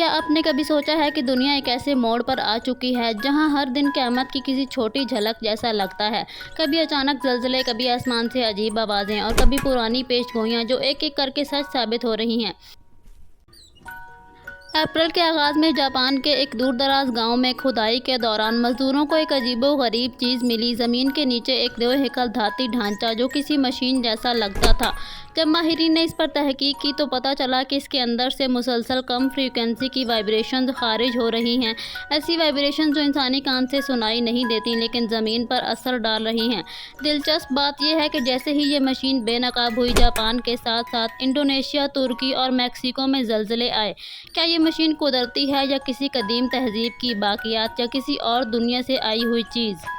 کیا آپ نے کبھی سوچا ہے کہ دنیا ایک ایسے موڑ پر آ چکی ہے جہاں ہر دن قیامت کی کسی چھوٹی جھلک جیسا لگتا ہے؟ کبھی اچانک زلزلے، کبھی آسمان سے عجیب آوازیں اور کبھی پرانی پیش گوئیاں جو ایک ایک کر کے سچ ثابت ہو رہی ہیں۔ اپریل کے آغاز میں جاپان کے ایک دور دراز گاؤں میں کھدائی کے دوران مزدوروں کو ایک عجیب و غریب چیز ملی۔ زمین کے نیچے ایک دو ہیکل دھاتی ڈھانچہ جو کسی مشین جیسا لگتا تھا۔ جب ماہرین نے اس پر تحقیق کی تو پتہ چلا کہ اس کے اندر سے مسلسل کم فریکوئنسی کی وائبریشنز خارج ہو رہی ہیں، ایسی وائبریشنز جو انسانی کان سے سنائی نہیں دیتی لیکن زمین پر اثر ڈال رہی ہیں۔ دلچسپ بات یہ ہے کہ جیسے ہی یہ مشین بے نقاب ہوئی، جاپان کے ساتھ ساتھ انڈونیشیا، ترکی اور میکسیکو میں زلزلے آئے۔ کیا یہ مشین قدرتی ہے یا کسی قدیم تہذیب کی باقیات یا کسی اور دنیا سے آئی ہوئی چیز؟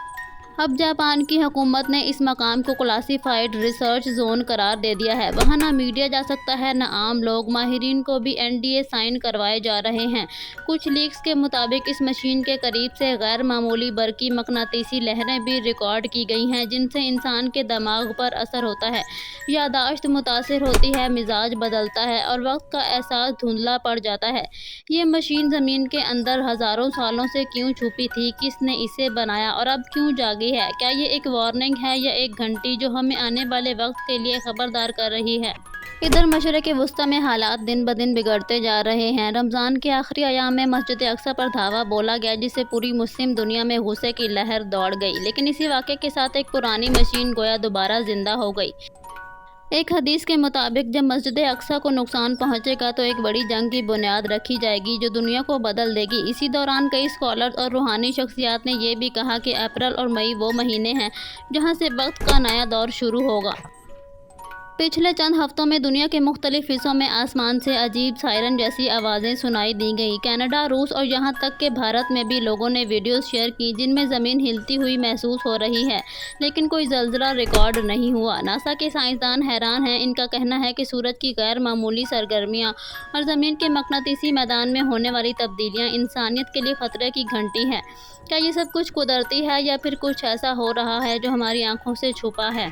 اب جاپان کی حکومت نے اس مقام کو کلاسیفائیڈ ریسرچ زون قرار دے دیا ہے۔ وہاں نہ میڈیا جا سکتا ہے، نہ عام لوگ۔ ماہرین کو بھی NDA سائن کروائے جا رہے ہیں۔ کچھ لیکس کے مطابق اس مشین کے قریب سے غیر معمولی برقی مقناطیسی لہریں بھی ریکارڈ کی گئی ہیں جن سے انسان کے دماغ پر اثر ہوتا ہے، یادداشت متاثر ہوتی ہے، مزاج بدلتا ہے اور وقت کا احساس دھندلا پڑ جاتا ہے۔ یہ مشین زمین کے اندر ہزاروں سالوں سے کیوں چھپی تھی؟ کس نے اسے بنایا اور اب کیوں جاگی ہے؟ کیا یہ ایک وارننگ ہے یا ایک گھنٹی جو ہمیں آنے والے وقت کے لیے خبردار کر رہی ہے؟ ادھر مشرق وسطیٰ میں حالات دن بدن بگڑتے جا رہے ہیں۔ رمضان کے آخری ایام میں مسجد اقصیٰ پر دھاوا بولا گیا جس سے پوری مسلم دنیا میں غصے کی لہر دوڑ گئی، لیکن اسی واقعے کے ساتھ ایک پرانی مشین گویا دوبارہ زندہ ہو گئی۔ ایک حدیث کے مطابق جب مسجد اقصیٰ کو نقصان پہنچے گا تو ایک بڑی جنگ کی بنیاد رکھی جائے گی جو دنیا کو بدل دے گی۔ اسی دوران کئی اسکالرز اور روحانی شخصیات نے یہ بھی کہا کہ اپریل اور مئی وہ مہینے ہیں جہاں سے وقت کا نیا دور شروع ہوگا۔ پچھلے چند ہفتوں میں دنیا کے مختلف حصوں میں آسمان سے عجیب سائرن جیسی آوازیں سنائی دی گئیں۔ کینیڈا، روس اور یہاں تک کہ بھارت میں بھی لوگوں نے ویڈیوز شیئر کی جن میں زمین ہلتی ہوئی محسوس ہو رہی ہے، لیکن کوئی زلزلہ ریکارڈ نہیں ہوا۔ ناسا کے سائنسدان حیران ہیں۔ ان کا کہنا ہے کہ سورج کی غیر معمولی سرگرمیاں اور زمین کے مقناطیسی میدان میں ہونے والی تبدیلیاں انسانیت کے لیے خطرے کی گھنٹی ہیں۔ کیا یہ سب کچھ قدرتی ہے یا پھر کچھ ایسا ہو رہا ہے جو ہماری آنکھوں سے چھپا ہے؟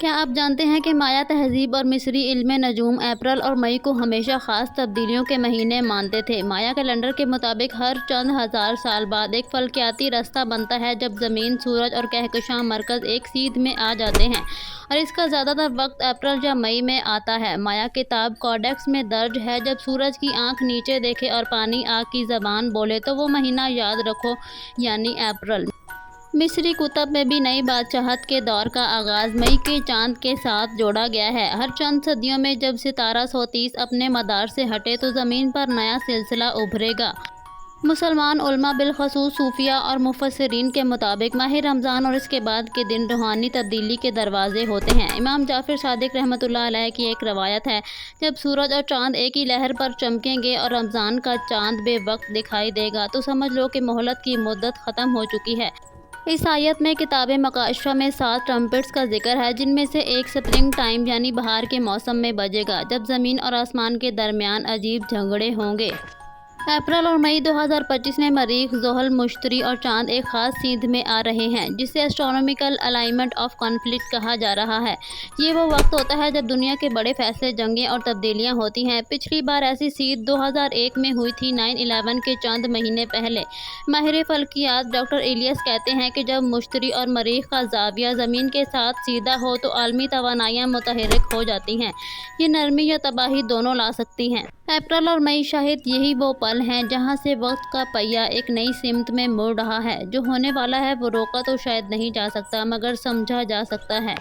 کیا آپ جانتے ہیں کہ مایا تہذیب اور مصری علم نجوم اپریل اور مئی کو ہمیشہ خاص تبدیلیوں کے مہینے مانتے تھے؟ مایا کیلنڈر کے مطابق ہر چند ہزار سال بعد ایک فلکیاتی رستہ بنتا ہے جب زمین، سورج اور کہکشاں مرکز ایک سیدھ میں آ جاتے ہیں، اور اس کا زیادہ تر وقت اپریل یا مئی میں آتا ہے۔ مایا کتاب کوڈیکس میں درج ہے جب سورج کی آنکھ نیچے دیکھے اور پانی آگ کی زبان بولے تو وہ مہینہ یاد رکھو، یعنی اپریل۔ مصری کتب میں بھی نئی بادشاہت کے دور کا آغاز مئی کے چاند کے ساتھ جوڑا گیا ہے۔ ہر چند صدیوں میں جب ستارہ 130 اپنے مدار سے ہٹے تو زمین پر نیا سلسلہ ابھرے گا۔ مسلمان علماء، بالخصوص صوفیاء اور مفسرین کے مطابق ماہ رمضان اور اس کے بعد کے دن روحانی تبدیلی کے دروازے ہوتے ہیں۔ امام جعفر صادق رحمۃ اللہ علیہ کی ایک روایت ہے، جب سورج اور چاند ایک ہی لہر پر چمکیں گے اور رمضان کا چاند بے وقت دکھائی دے گا تو سمجھ لو کہ مہلت کی مدت ختم ہو چکی ہے۔ اس آیت میں کتاب مکاشفہ میں 7 ٹرمپٹس کا ذکر ہے جن میں سے ایک سپرنگ ٹائم یعنی بہار کے موسم میں بجے گا، جب زمین اور آسمان کے درمیان عجیب جھگڑے ہوں گے۔ اپریل اور مئی 2025 میں مریخ، زحل، مشتری اور چاند ایک خاص سیدھ میں آ رہے ہیں جسے ایسٹرونومیکل الائنمنٹ آف کنفلکٹ کہا جا رہا ہے۔ یہ وہ وقت ہوتا ہے جب دنیا کے بڑے فیصلے، جنگیں اور تبدیلیاں ہوتی ہیں۔ پچھلی بار ایسی سیدھ 2001 میں ہوئی تھی، 9/11 کے چند مہینے پہلے۔ ماہر فلکیات ڈاکٹر ایلیس کہتے ہیں کہ جب مشتری اور مریخ کا زاویہ زمین کے ساتھ سیدھا ہو تو عالمی توانائیاں متحرک ہو جاتی ہیں۔ یہ نرمی یا تباہی دونوں لا سکتی ہیں۔ اپریل اور مئی شاید یہی وہ پل ہیں جہاں سے وقت کا پہیہ ایک نئی سمت میں مڑ رہا ہے۔ جو ہونے والا ہے وہ روکا تو شاید نہیں جا سکتا مگر سمجھا جا سکتا ہے۔